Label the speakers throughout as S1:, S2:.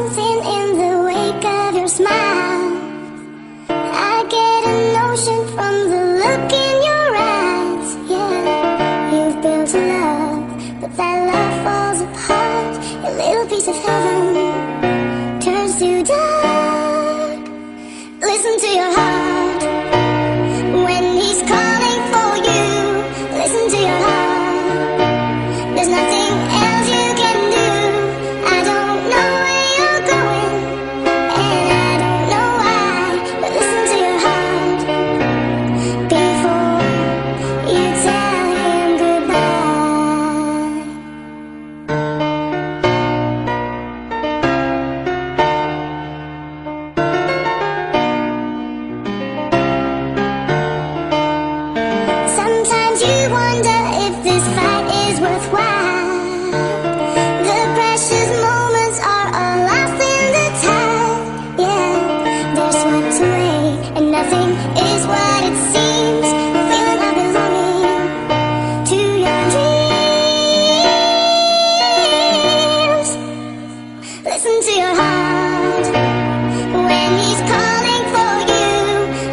S1: something in the wake of your smile. I get a notion from the look in your eyes. Yeah, you've built a love, but that love falls apart. A little piece of heaven turns to dark. Listen to your heart when he's calling for you. Listen to your heart. There's nothing else you can do. I don't know where you're going, and I don't know why, but listen to your heart before you tell him goodbye. Sometimes you wonder if this fight is worthwhile. The precious moments are all lost in the tide. Yeah, they're swept away, and nothing is what it seems. The feeling of belonging to your dreams. Listen to your heart when he's calling for you.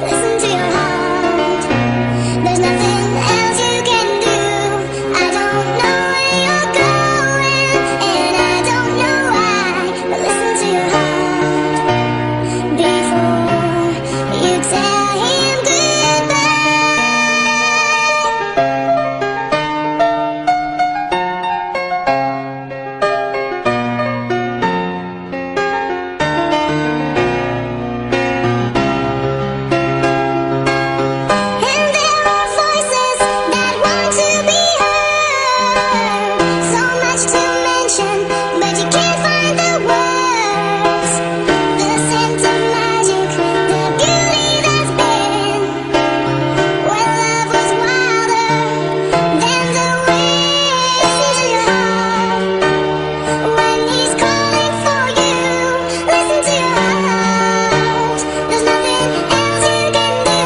S1: Listen to your heart. There's nothing else you can do. I don't know where you're going, and I don't know why, but listen to your heart before you tell him And there are voices that want to be heard. So much to mention, but you can't find the words. The sense of magic, the beauty that's been when love was wilder than the wind. Listen to your heart when he's calling for you. Listen to your heart. There's nothing else you can do.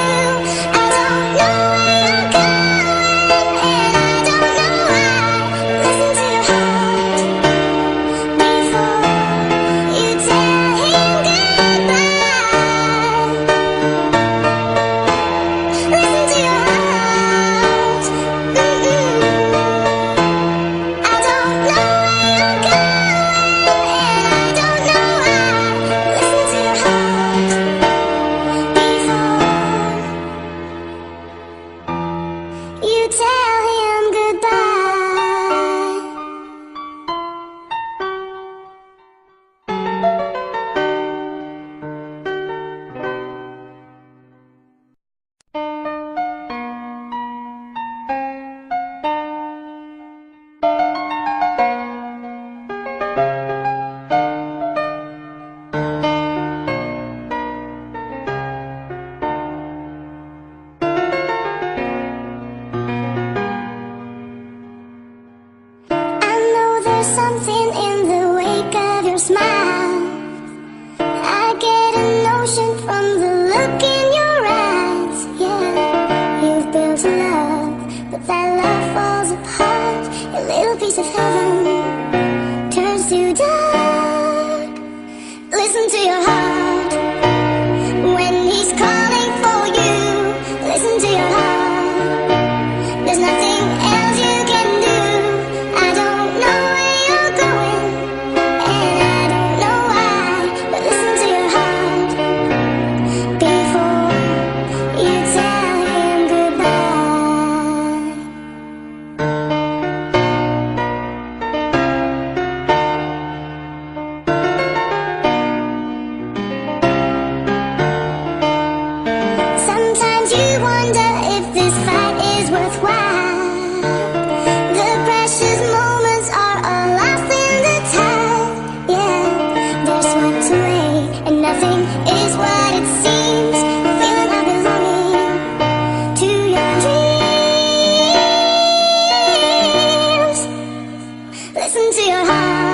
S1: I don't know where you're going, and I don't know why. Listen to your heart before you tell him goodbye. Listen to your heart. I don't know where you're going, and I don't know why. Listen to your heart before you tell him goodbye. I know there's something in the wake of your smile. I get a notion from the look in your eyes. Yeah, you've built a love, but that love falls apart. A little piece of heaven turns to dark. Listen to your heart when he's calling for you. Listen to your heart. There's nothing else you can do. I don't know where you're going, and I don't know why, but listen to your heart before you tell him goodbye. Sometimes you wonder if this fight is worthwhile. The precious moments are all lost in the tide. Yeah, they're swept away, and nothing is what it seems. The feeling of belonging to your dreams. Listen to your heart